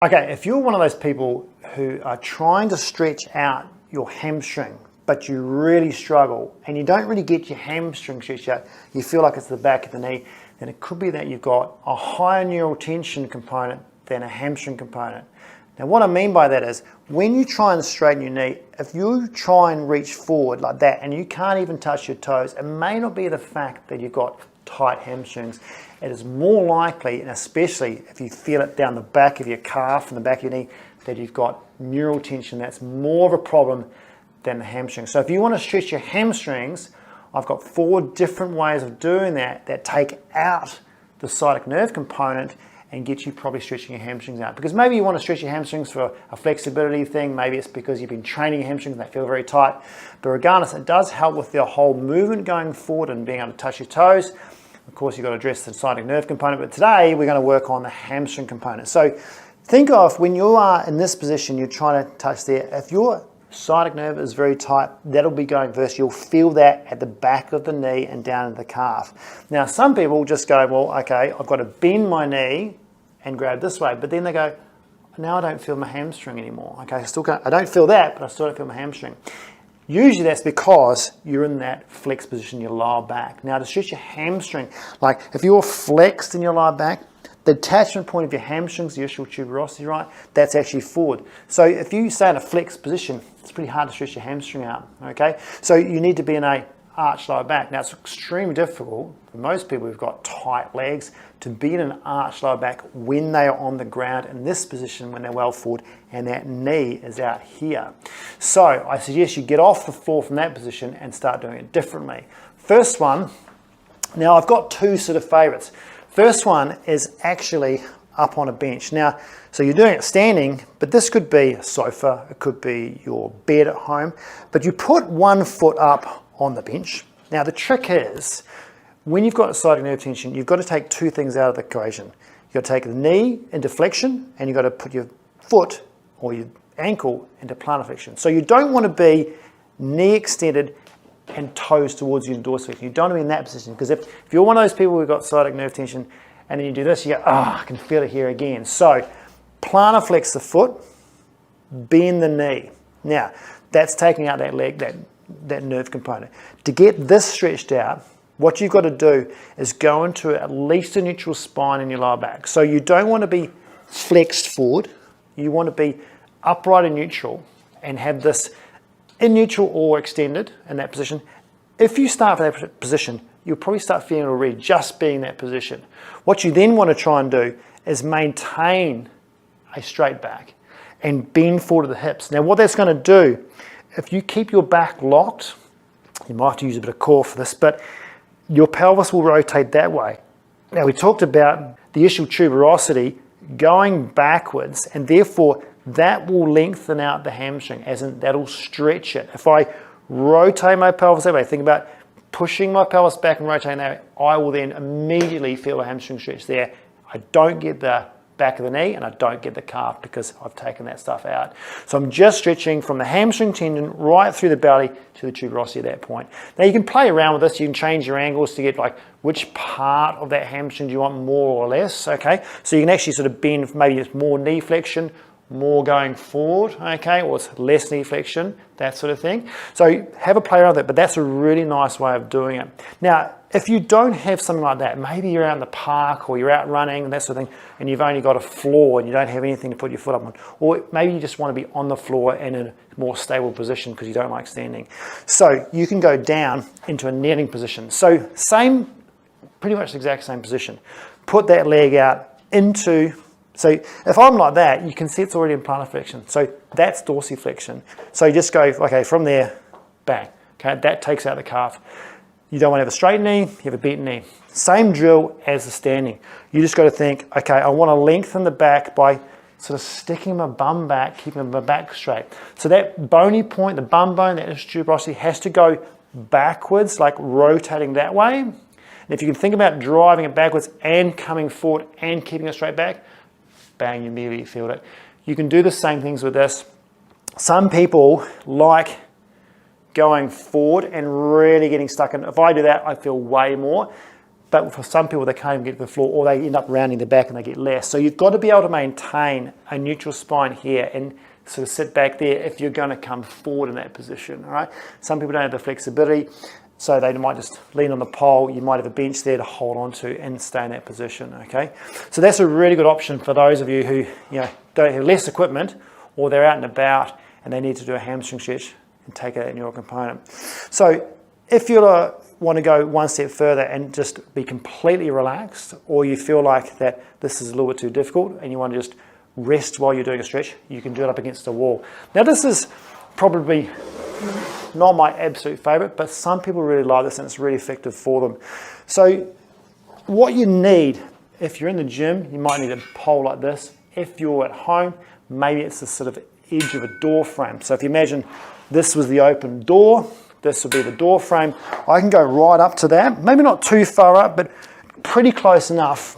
Okay, if you're one of those people who are trying to stretch out your hamstring, but you really struggle and you don't really get your hamstring stretched out, you feel like it's the back of the knee, then it could be that you've got a higher neural tension component than a hamstring component. Now what I mean by that is, when you try and straighten your knee, if you try and reach forward like that and you can't even touch your toes, it may not be the fact that you've got tight hamstrings. It is more likely, and especially if you feel it down the back of your calf and the back of your knee, that you've got neural tension. That's more of a problem than the hamstring. So if you want to stretch your hamstrings, I've got 4 different ways of doing that take out the sciatic nerve component and get you probably stretching your hamstrings out. Because maybe you want to stretch your hamstrings for a flexibility thing, maybe it's because you've been training your hamstrings and they feel very tight. But regardless, it does help with the whole movement going forward and being able to touch your toes. Of course, you've got to address the sciatic nerve component, but today we're going to work on the hamstring component. So think of when you are in this position, you're trying to touch there. If your sciatic nerve is very tight, that'll be going first. You'll feel that at the back of the knee and down in the calf. Now, some people just go, well, okay, I've got to bend my knee and grab this way, but then they go, now I don't feel my hamstring anymore. Okay, I don't feel that, but I still don't feel my hamstring. Usually that's because you're in that flex position, your lower back. Now to stretch your hamstring, like if you're flexed in your lower back, the attachment point of your hamstrings, the ischial tuberosity, right, that's actually forward. So if you stay in a flex position, it's pretty hard to stretch your hamstring out, okay? So you need to be in a arched lower back. Now it's extremely difficult for most people who've got tight legs to be in an arched lower back when they are on the ground in this position, when they're well forward and that knee is out here. So I suggest you get off the floor from that position and start doing it differently. First one, now I've got 2 sort of favorites. First one is actually up on a bench. Now, so you're doing it standing, but this could be a sofa, it could be your bed at home, but you put one foot up on the bench. Now the trick is, when you've got a sciatic nerve tension, you've got to take 2 things out of the equation. You've got to take the knee into flexion, and you've got to put your foot or your ankle into plantar flexion. So you don't want to be knee extended and toes towards your dorsiflexion. You don't want to be in that position, because if you're one of those people who've got sciatic nerve tension and then you do this, you go, I can feel it here again. So plantar flex the foot, bend the knee. Now that's taking out that leg, that nerve component. To get this stretched out, what you've got to do is go into at least a neutral spine in your lower back. So you don't want to be flexed forward. You want to be upright and neutral and have this in neutral or extended in that position. If you start with that position, you'll probably start feeling it already just being in that position. What you then want to try and do is maintain a straight back and bend forward to the hips. Now what that's going to do, if you keep your back locked, you might have to use a bit of core for this, but your pelvis will rotate that way. Now we talked about the ischial tuberosity going backwards, and therefore that will lengthen out the hamstring, as in that'll stretch it. If I rotate my pelvis that way, think about pushing my pelvis back and rotating that way, I will then immediately feel a hamstring stretch there. I don't get the back of the knee and I don't get the calf because I've taken that stuff out. So I'm just stretching from the hamstring tendon right through the belly to the tuberosity at that point. Now you can play around with this. You can change your angles to get like which part of that hamstring do you want more or less, okay? So you can actually sort of bend, maybe it's more knee flexion, more going forward, okay, or it's less knee flexion, that sort of thing. So have a play around with it, but that's a really nice way of doing it. Now, if you don't have something like that, maybe you're out in the park or you're out running and that sort of thing, and you've only got a floor and you don't have anything to put your foot up on, or maybe you just want to be on the floor and in a more stable position because you don't like standing. So you can go down into a kneeling position. So pretty much the exact same position. Put that leg out into, so if I'm like that, you can see it's already in plantar flexion. So that's dorsiflexion. So you just go, okay, from there, bang. Okay, that takes out the calf. You don't want to have a straight knee, you have a bent knee. Same drill as the standing. You just got to think, okay, I want to lengthen the back by sort of sticking my bum back, keeping my back straight. So that bony point, the bum bone, that ischial tuberosity has to go backwards, like rotating that way. And if you can think about driving it backwards and coming forward and keeping it straight back, bang, you immediately feel it. You can do the same things with this. Some people like going forward and really getting stuck in. If I do that, I feel way more. but for some people they can't even get to the floor, or they end up rounding the back and they get less. So you've got to be able to maintain a neutral spine here and sort of sit back there if you're going to come forward in that position. All right. Some people don't have the flexibility, so they might just lean on the pole. You might have a bench there to hold on to and stay in that position. Okay. So that's a really good option for those of you who don't have less equipment, or they're out and about and they need to do a hamstring stretch and take out a neural component. So if you want to go one step further and just be completely relaxed, or you feel like that this is a little bit too difficult and you want to just rest while you're doing a stretch, you can do it up against the wall. Now this is probably not my absolute favorite, but some people really like this and it's really effective for them. So what you need, if you're in the gym, you might need a pole like this. If you're at home, maybe it's the sort of edge of a door frame. So if you imagine this was the open door, this would be the door frame. I can go right up to that, maybe not too far up, but pretty close enough.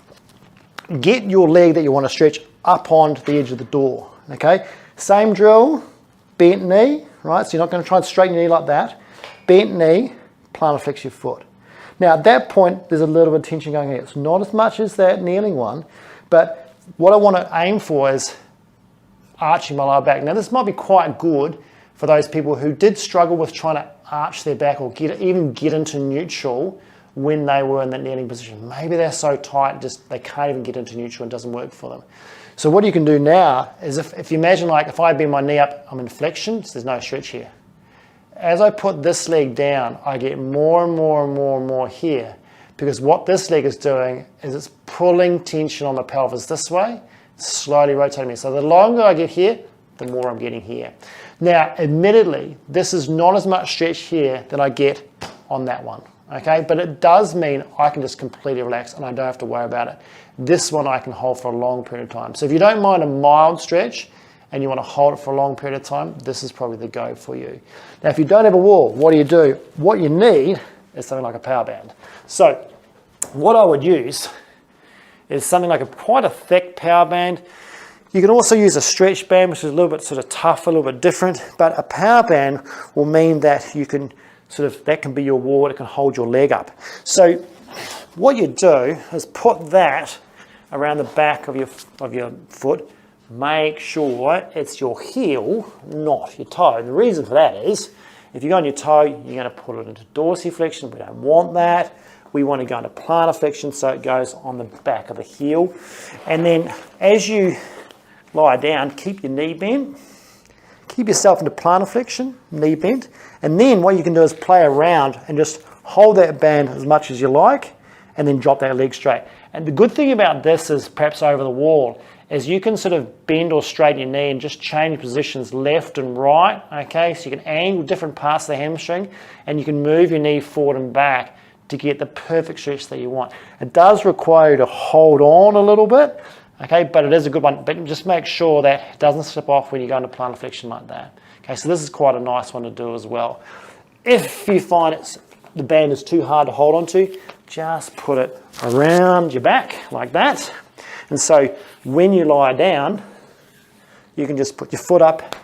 Get your leg that you want to stretch up onto the edge of the door, okay? Same drill, bent knee, right? So you're not going to try and straighten your knee like that. Bent knee, plantar flex your foot. Now at that point, there's a little bit of tension going here. It's not as much as that kneeling one, but what I want to aim for is arching my lower back. Now this might be quite good for those people who did struggle with trying to arch their back or even get into neutral when they were in that kneeling position. Maybe they're so tight, just they can't even get into neutral and it doesn't work for them. So what you can do now is if you imagine, like if I bend my knee up, I'm in flexion, so there's no stretch here. As I put this leg down, I get more and more and more and more here, because what this leg is doing is it's pulling tension on the pelvis this way, slowly rotating me. So the longer I get here, the more I'm getting here. Now, admittedly, this is not as much stretch here that I get on that one, okay? But it does mean I can just completely relax and I don't have to worry about it. This one I can hold for a long period of time. So if you don't mind a mild stretch and you want to hold it for a long period of time, this is probably the go for you. Now, if you don't have a wall, what do? What you need is something like a power band. So what I would use is something like quite a thick power band. You can also use a stretch band, which is a little bit sort of tough, a little bit different, but a power band will mean that you can that can be your wall, it can hold your leg up. So what you do is put that around the back of your foot. Make sure it's your heel, not your toe. And the reason for that is, if you go on your toe, you're going to put it into dorsiflexion. We don't want that. We want to go into plantar flexion, so it goes on the back of the heel. And then as you lie down, keep your knee bent. Keep yourself into plantar flexion, knee bent. And then what you can do is play around and just hold that band as much as you like, and then drop that leg straight. And the good thing about this is, perhaps over the wall, is you can sort of bend or straighten your knee and just change positions left and right, okay? So you can angle different parts of the hamstring, and you can move your knee forward and back to get the perfect stretch that you want. It does require you to hold on a little bit, okay, but it is a good one. But just make sure that it doesn't slip off when you go into plantar flexion like that. Okay, so this is quite a nice one to do as well. If you find the band is too hard to hold on to, just put it around your back like that. And so when you lie down, you can just put your foot up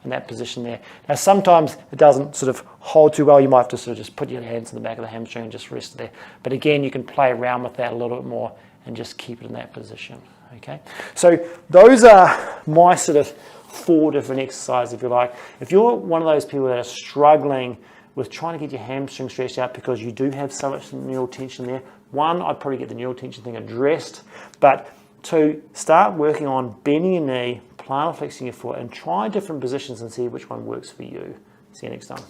in that position there. Now sometimes it doesn't sort of hold too well. You might have to sort of just put your hands in the back of the hamstring and just rest there. But again, you can play around with that a little bit more and just keep it in that position. Okay, so those are my sort of 4 different exercises, if you like. If you're one of those people that are struggling with trying to get your hamstring stretched out because you do have so much neural tension there, 1, I'd probably get the neural tension thing addressed, but 2, start working on bending your knee, plantar flexing your foot, and try different positions and see which one works for you. See you next time.